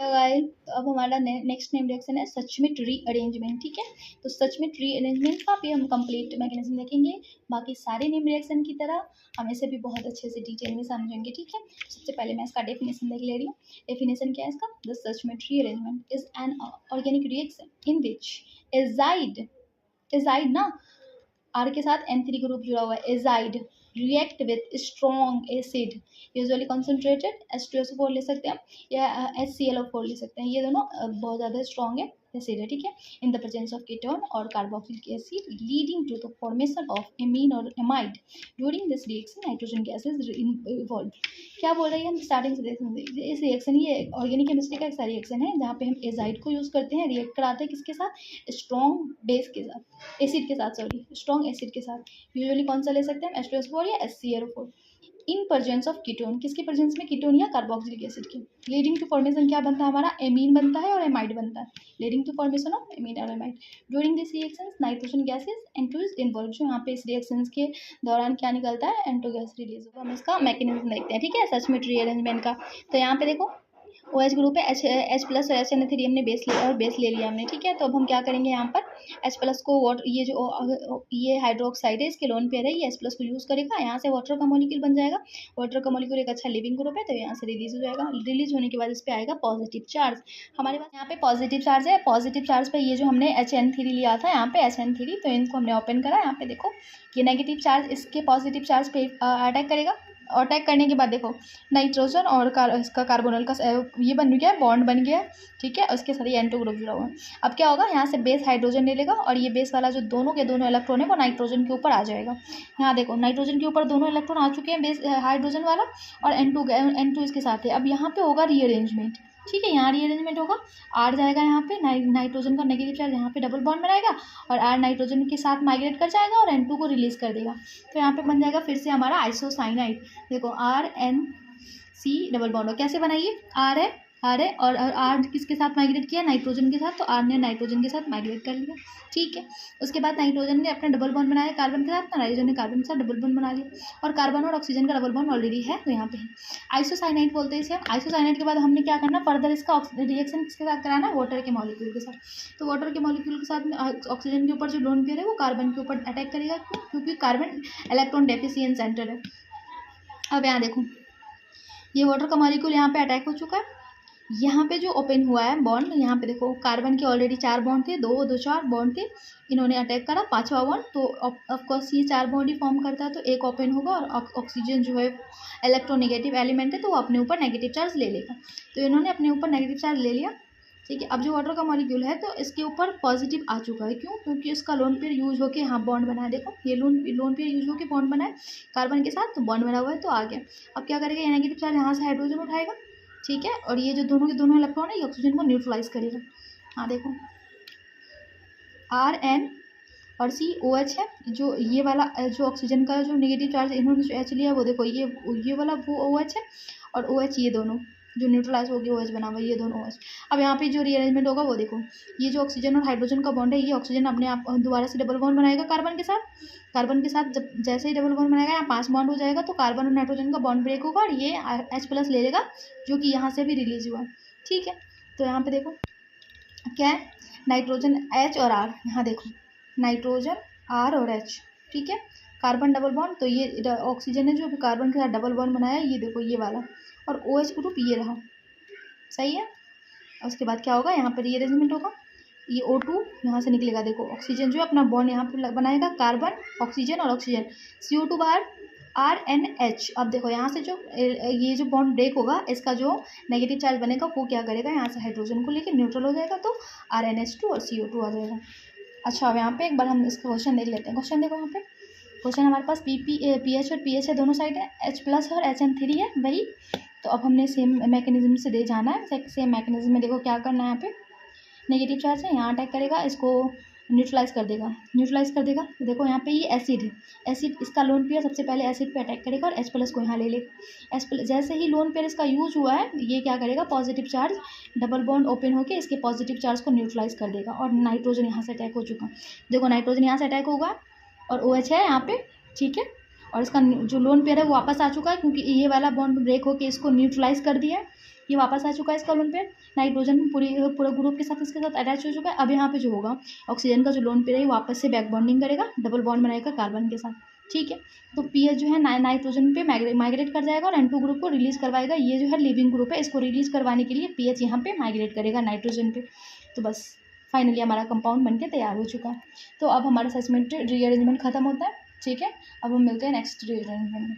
Guys, तो अब हमारा नेक्स्ट नेम रिएक्शन है सचमिट रीअरेंजमेंट। ठीक है, तो सचमिट रीअरेंजमेंट का भी हम कंप्लीट मैकेनिज्म देखेंगे। बाकी सारे नेम रिएक्शन की तरह हम इसे भी बहुत अच्छे से डिटेल में समझेंगे। ठीक है, सबसे पहले मैं इसका डेफिनेशन देख ले रही हूँ। डेफिनेशन क्या है इसका? The Schmidt rearrangement is an organic reaction in which azide ना आर के साथ N3 ग्रुप जुड़ा हुआ है। Azide react with strong acid usually concentrated H2SO4 ले सकते हैं या HClO4 ले सकते हैं। ये दोनों बहुत ज़्यादा स्ट्रॉन्ग है एसिड है। ठीक है, in the presence of ketone और carboxylic acid leading to the formation of amine और amide during this reaction nitrogen gases evolve. क्या बोल रही है? हम स्टार्टिंग से देखेंगे इस रिएक्शन, ये ऑर्गेनिक केमिस्ट्री का एक सा रिएक्शन है जहाँ पे हम एजाइड को यूज़ करते हैं, रिएक्ट कराते हैं किसके साथ? स्ट्रॉन्ग बेस के साथ, एसिड के साथ, सॉरी स्ट्रॉन्ग एसिड के साथ। यूजुअली कौन सा ले सकते हैं? H2SO4 या HClO4 in presence of ketone. किसके प्रेजेंस में? कीटोन या कार्बोक्सिलिक एसिड के। लीडिंग टू फॉर्मेशन क्या बनता है हमारा? एमीन बनता है और एमाइड बनता है। Leading to formation of amine और amide during this reactions nitrogen gases N2 is involve. जो यहाँ पे इस रिएक्शंस के दौरान क्या निकलता है? N2 गैस रिलीज होगा। हम इसका मैकेनिज्म देखते हैं। ठीक है, सचमिट रीअरेंजमेंट का। तो यहाँ पे देखो OH ग्रुप है, H प्लस और HN3 हमने बेस ले लिया हमने। ठीक है, तो अब हम क्या करेंगे यहाँ पर H प्लस को वाटर, ये हाइड्रोक्साइड है, इसके लोन पेयर है, ये H प्लस को यूज़ करेगा, यहाँ से वाटर का मॉलिक्यूल बन जाएगा। वाटर का मॉलिक्यूल एक अच्छा लिविंग ग्रुप है, तो यहाँ से रिलीज हो जाएगा। रिलीज होने के बाद इस पर आएगा पॉजिटिव चार्ज। हमारे पास यहाँ पे पॉजिटिव चार्ज है। पॉजिटिव चार्ज पर ये जो हमने HN3 लिया था यहाँ पे HN3, तो इनको हमने ओपन करा। यहाँ पे देखो ये नेगेटिव चार्ज इसके पॉजिटिव चार्ज पे अटैक करेगा, और अटैक करने के बाद देखो नाइट्रोजन और इसका कार्बोनल का ये बन गया, बॉन्ड बन गया। ठीक है, उसके साथ ये N2 ग्रुप जुड़ा हुआ है। अब क्या होगा? यहाँ से बेस हाइड्रोजन ले लेगा और ये बेस वाला जो दोनों के दोनों इलेक्ट्रॉन है वो नाइट्रोजन के ऊपर आ जाएगा। यहाँ देखो नाइट्रोजन के ऊपर दोनों इलेक्ट्रॉन आ चुके हैं बेस हाइड्रोजन वाला, और N2 इसके साथ है। अब यहाँ पे होगा रीअरेंजमेंट। ठीक है, यहाँ रीअरेंजमेंट होगा। R जाएगा यहाँ पे, नाइट्रोजन का नेगेटिव चार्ज यहाँ पे डबल बॉन्ड बनाएगा और R नाइट्रोजन के साथ माइग्रेट कर जाएगा और N2 को रिलीज कर देगा। तो यहाँ पे बन जाएगा फिर से हमारा आइसोसाइनाइड। देखो RNC डबल बॉन्ड कैसे बनाइए? R है और R किसके साथ माइग्रेट किया? नाइट्रोजन के साथ, तो R ने नाइट्रोजन के साथ माइग्रेट कर लिया। ठीक है, उसके बाद नाइट्रोजन ने अपना डबल बॉन्ड बनाया कार्बन के साथ, तो नाइट्रोजन ने कार्बन के साथ डबल बॉन्ड बना लिया, और कार्बन और ऑक्सीजन का डबल बॉन्ड ऑलरेडी है, तो यहाँ पे आइसोसाइनाइड बोलते हैं इसे हम। आइसोसाइनाइड के बाद हमने क्या करना? फर्दर इसका रिएक्शन किसके साथ कराना? वाटर के मॉलिक्यूल के साथ। तो वाटर के मॉलिक्यूल के साथ ऑक्सीजन के ऊपर जो लोन पेयर है वो कार्बन के ऊपर अटैक करेगा, क्योंकि कार्बन इलेक्ट्रॉन डेफिशिएंट सेंटर है। अब यहाँ देखो ये वाटर का मॉलिक्यूल यहाँ पे अटैक हो चुका है। यहाँ पे जो ओपन हुआ है बॉन्ड, यहाँ पे देखो कार्बन के ऑलरेडी 4 बॉन्ड थे, 4 बॉन्ड थे, इन्होंने अटैक करा 5वां बॉन्ड, तो ऑफकोर्स ये 4 बॉन्ड ही फॉर्म करता है, तो एक ओपन होगा और ऑक्सीजन जो है इलेक्ट्रोनेगेटिव एलिमेंट है, तो वो अपने ऊपर नेगेटिव चार्ज ले लेगा। तो इन्होंने अपने ऊपर नेगेटिव चार्ज ले लिया। ठीक है, अब जो वाटर का मॉलिक्यूल है तो इसके ऊपर पॉजिटिव आ चुका है। क्यों? क्योंकि इसका लोन पेयर यूज होके यहाँ बॉन्ड बना है। देखो ये लोन पेयर यूज होके बॉन्ड बना है कार्बन के साथ, तो बॉन्ड बना हुआ है, तो आ गया। अब क्या करेगा? ये नेगेटिव चार्ज यहाँ से हाइड्रोजन उठाएगा। ठीक है, और ये जो दोनों के दोनों इलेक्ट्रॉन है ये ऑक्सीजन को न्यूट्रलाइज करेगा। हाँ देखो RN और COH है, जो ये वाला जो ऑक्सीजन का जो नेगेटिव चार्ज इन्होंने जो H लिया वो देखो ये वाला वो OH है, और OH ये दोनों जो न्यूट्रलाइज हो गया OH बना हुआ ये दोनों OH। अब यहाँ पे जो रीअरेंजमेंट होगा वो देखो, ये जो ऑक्सीजन और हाइड्रोजन का बॉन्ड है, ये ऑक्सीजन अपने आप दोबारा से डबल बॉन्ड बनाएगा कार्बन के साथ। जब जैसे ही डबल बॉन्ड बनाएगा यहाँ 5 बॉन्ड हो जाएगा, तो कार्बन और नाइट्रोजन का बॉन्ड ब्रेक होगा और ये H प्लस ले लेगा, जो कि यहाँ से भी रिलीज हुआ। ठीक है, तो यहाँ पे देखो क्या है? नाइट्रोजन H और R। यहाँ देखो नाइट्रोजन R और H। ठीक है, कार्बन डबल बॉन्ड, तो ये ऑक्सीजन है जो कार्बन के साथ डबल बॉन्ड बनाया, ये देखो ये वाला, और OH ग्रुप ये रहा। सही है, उसके बाद क्या होगा? यहाँ पर रीअरेंजमेंट होगा, ये O2 यहाँ से निकलेगा। देखो ऑक्सीजन जो अपना बॉन्ड यहाँ पे बनाएगा, कार्बन ऑक्सीजन और ऑक्सीजन, CO2 बाहर, RNH। अब देखो यहाँ से जो ये जो बॉन्ड ब्रेक होगा, इसका जो नेगेटिव चार्ज बनेगा वो क्या करेगा? यहाँ से हाइड्रोजन को लेकर न्यूट्रल हो जाएगा, तो RNH2 और CO2 आ जाएगा। अच्छा, अब यहाँ पे एक बार हम इसका क्वेश्चन देख लेते हैं। क्वेश्चन देखो, यहाँ पे क्वेश्चन हमारे पास PH और PH है, दोनों साइड है, H प्लस और HN3 है वही। तो अब हमने सेम मैकेनिज्म से दे जाना है। सेम मैकेनिज्म में देखो क्या करना है। यहाँ पे नेगेटिव चार्ज है, यहाँ अटैक करेगा, इसको न्यूट्रलाइज कर देगा। देखो यहाँ पे ये एसिड है, एसिड इसका लोन पेयर सबसे पहले एसिड पे अटैक करेगा और H प्लस को यहाँ ले लेगा। H प्लस जैसे ही लोन पेयर इसका यूज हुआ है, ये क्या करेगा? Positive charge double bond open होकर इसके पॉजिटिव चार्ज को न्यूट्रलाइज कर देगा, और नाइट्रोजन यहाँ से अटैक हो चुका। देखो नाइट्रोजन यहाँ से अटैक होगा और OH है यहाँ पे। ठीक है, और इसका जो लोन पेयर है वो वापस आ चुका है, क्योंकि ये वाला बॉन्ड ब्रेक होकर इसको न्यूट्रलाइज कर दिया है। ये वापस आ चुका है इस कॉलोन पे, नाइट्रोजन पूरा ग्रुप के साथ इसके साथ अटैच हो चुका है। अब यहाँ पे जो होगा ऑक्सीजन का जो लोन पेयर है वापस से बैक बॉन्डिंग करेगा, डबल बॉन्ड बनाएगा कार्बन के साथ, ठीक है। तो पीएच जो है नाइट्रोजन पे माइग्रेट कर जाएगा और N2 ग्रुप को रिलीज करवाएगा। ये जो है लिविंग ग्रुप है, इसको रिलीज करवाने के लिए पीएच यहाँ पे माइग्रेट करेगा नाइट्रोजन पे। तो बस फाइनली हमारा कंपाउंड बनके तैयार हो चुका है। तो अब हमारा असेसमेंट रीअरेंजमेंट खत्म होता है, ठीक है। अब हम मिलते हैं नेक्स्ट रीअरेंजमेंट में।